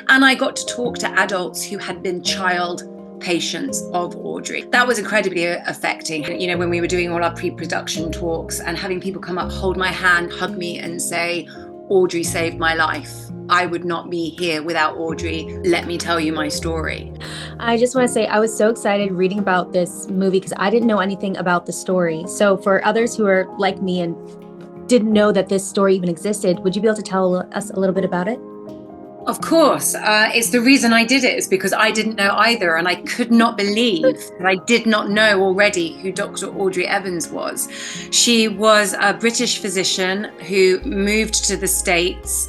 And I got to talk to adults who had been child patients of Audrey. That was incredibly affecting. You know, when we were doing all our pre-production talks and having people come up, hold my hand, hug me and say, Audrey saved my life. I would not be here without Audrey. Let me tell you my story. I just want to say I was so excited reading about this movie because I didn't know anything about the story. So for others who are like me and didn't know that this story even existed, would you be able to tell us a little bit about it? Of course, it's the reason I did it is because I didn't know either, and I could not believe that I did not know already who Dr. Audrey Evans was. She was a British physician who moved to the States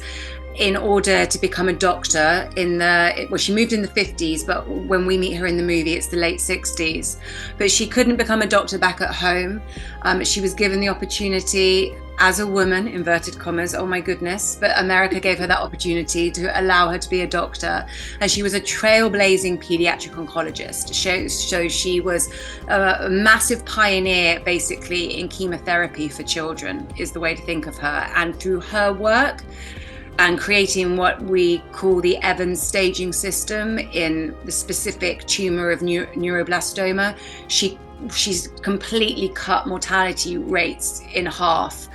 in order to become a doctor she moved in the 50s, but when we meet her in the movie, it's the late 60s. But she couldn't become a doctor back at home. She was given the opportunity as a woman, inverted commas, oh my goodness, but America gave her that opportunity to allow her to be a doctor. And she was a trailblazing pediatric oncologist. So she was a massive pioneer, basically, in chemotherapy for children, is the way to think of her. And through her work, and creating what we call the Evans staging system in the specific tumor of neuroblastoma, she's completely cut mortality rates in half.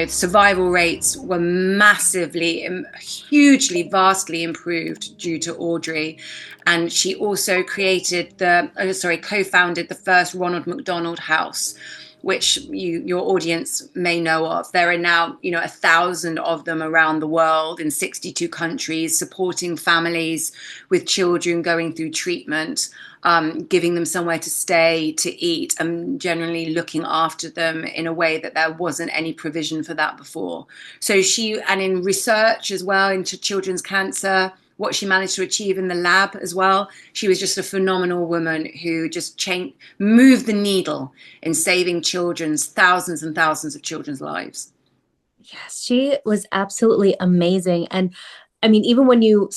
Survival rates were massively, hugely, vastly improved due to Audrey. And she also co-founded the first Ronald McDonald House, which your audience may know of. There are now, 1,000 of them around the world in 62 countries, supporting families with children going through treatment, giving them somewhere to stay, to eat, and generally looking after them in a way that there wasn't any provision for that before. And in research as well into children's cancer, what she managed to achieve in the lab as well. She was just a phenomenal woman who just moved the needle in saving thousands and thousands of children's lives. Yes, she was absolutely amazing. And I mean, even when you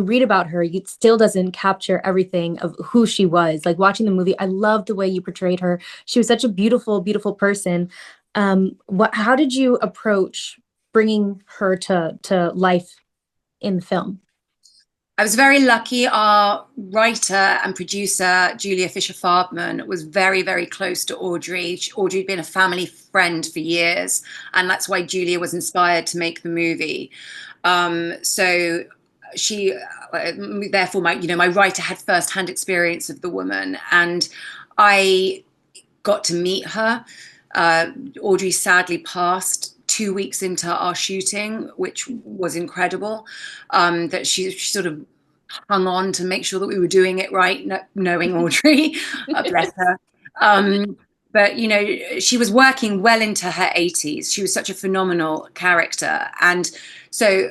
read about her, it still doesn't capture everything of who she was. Like watching the movie, I loved the way you portrayed her. She was such a beautiful, beautiful person. How did you approach bringing her to life in the film? I was very lucky. Our writer and producer, Julia Fisher-Farbman, was very, very close to Audrey. Audrey had been a family friend for years, and that's why Julia was inspired to make the movie. So she, therefore, my writer had first-hand experience of the woman, and I got to meet her. Audrey sadly passed 2 weeks into our shooting, which was incredible. That she sort of hung on to make sure that we were doing it right, knowing Audrey, bless her. But she was working well into her 80s. She was such a phenomenal character, and so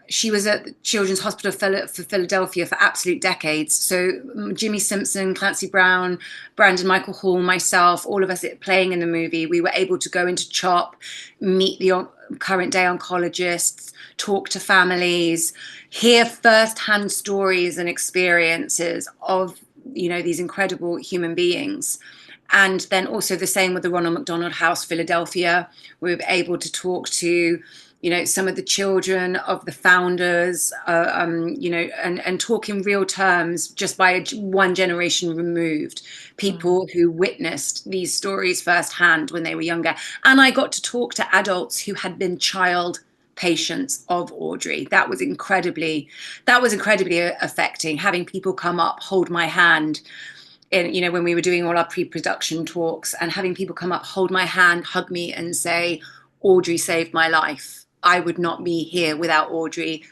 she was at the Children's Hospital for Philadelphia for absolute decades. So Jimmy Simpson, Clancy Brown, Brandon Michael Hall, myself, all of us playing in the movie, we were able to go into CHOP, meet the current day oncologists, talk to families, hear firsthand stories and experiences of these incredible human beings. And then also the same with the Ronald McDonald House, Philadelphia. We were able to talk to some of the children of the founders, and talk in real terms just by one generation removed, people who witnessed these stories firsthand when they were younger. And I got to talk to adults who had been child patients of Audrey. That was incredibly affecting, having people come up, hold my hand, when we were doing all our pre-production talks, and having people come up, hold my hand, hug me and say, Audrey saved my life. I would not be here without Audrey.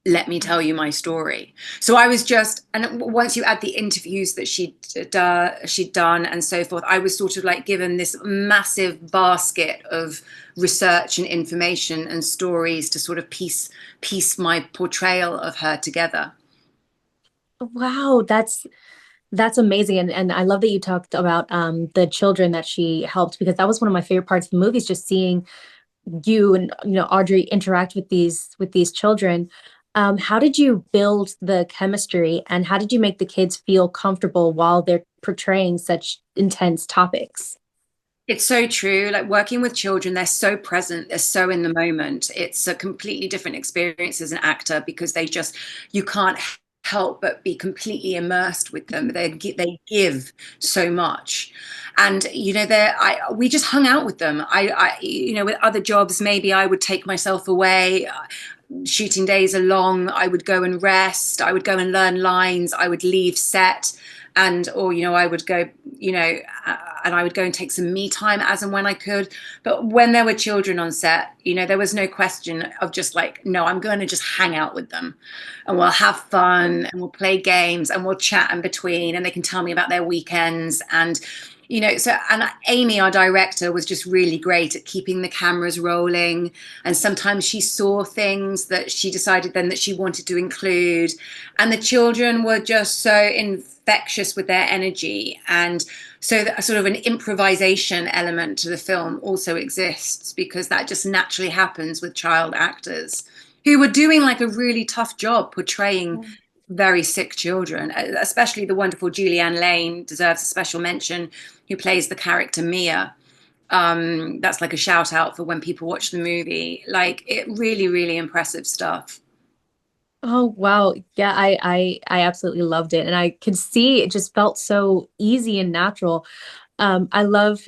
Let me tell you my story. So I was and once you add the interviews that she'd done and so forth, I was sort of like given this massive basket of research and information and stories to sort of piece my portrayal of her together. Wow, that's amazing. And I love that you talked about the children that she helped, because that was one of my favorite parts of the movie, is just seeing you and Audrey interact with these children. How did you build the chemistry, and how did you make the kids feel comfortable while they're portraying such intense topics? It's so true. Like working with children, they're so present, they're so in the moment. It's a completely different experience as an actor because you can't help but be completely immersed with them. They give so much. And, we just hung out with them. With other jobs, maybe I would take myself away. Shooting days are long. I would go and rest. I would go and learn lines. I would leave set or I would go, and I would go and take some me time as and when I could. But when there were children on set, there was no question of just like, no, I'm going to just hang out with them and we'll have fun and we'll play games and we'll chat in between and they can tell me about their weekends. And and Amy, our director, was just really great at keeping the cameras rolling. And sometimes she saw things that she decided then that she wanted to include. And the children were just so infectious with their energy. And so a sort of an improvisation element to the film also exists because that just naturally happens with child actors who were doing like a really tough job portraying very sick children, especially the wonderful Julianne Lane deserves a special mention, who plays the character Mia. That's like a shout out for when people watch the movie. Like it really, really impressive stuff. Oh wow. Yeah, I absolutely loved it. And I could see it just felt so easy and natural. I love,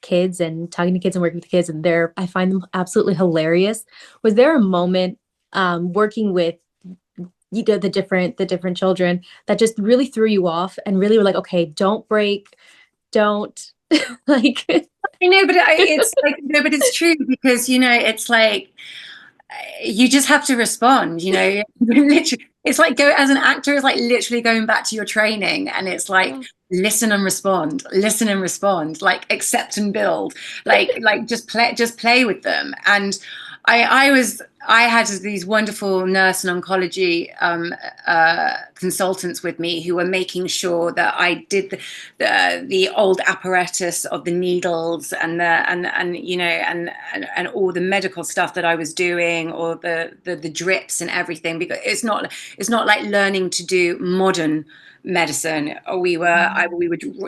kids and talking to kids and working with kids, and I find them absolutely hilarious. Was there a moment working with the different children that just really threw you off and really were like, okay, don't break, don't like I know, but it's like no, but it's true because it's like you just have to respond. Literally, it's like go as an actor. It's like literally going back to your training, and it's like listen and respond, like accept and build, like just play with them. And I had these wonderful nurse and oncology consultants with me who were making sure that I did the old apparatus of the needles and all the medical stuff that I was doing, or the drips and everything, because it's not like learning to do modern medicine. We were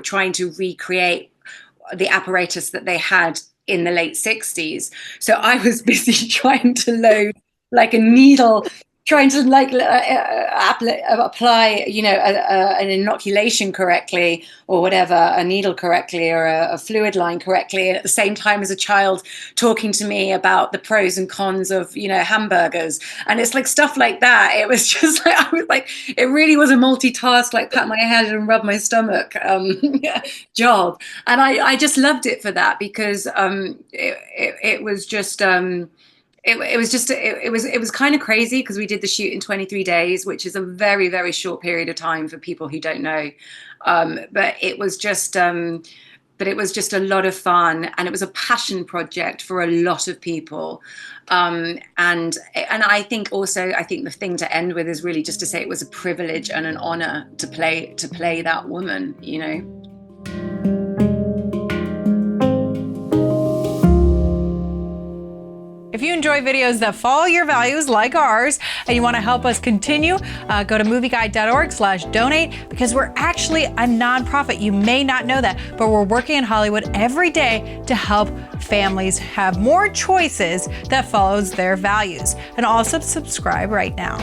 trying to recreate the apparatus that they had in the late 60s. So I was busy trying to load like a needle, trying to like apply, an inoculation correctly or whatever, a needle correctly or a fluid line correctly, at the same time as a child talking to me about the pros and cons of, hamburgers. And it's like stuff like that. It was just like, I was like, it really was a multitask, like pat my head and rub my stomach job. And I just loved it for that because it was just, it was kind of crazy because we did the shoot in 23 days, which is a very, very short period of time for people who don't know. But it was just a lot of fun, and it was a passion project for a lot of people. And I think the thing to end with is really just to say it was a privilege and an honor to play that woman, If you enjoy videos that follow your values like ours and you want to help us continue, go to movieguide.org/donate, because we're actually a nonprofit. You may not know that, but we're working in Hollywood every day to help families have more choices that follows their values. And also subscribe right now.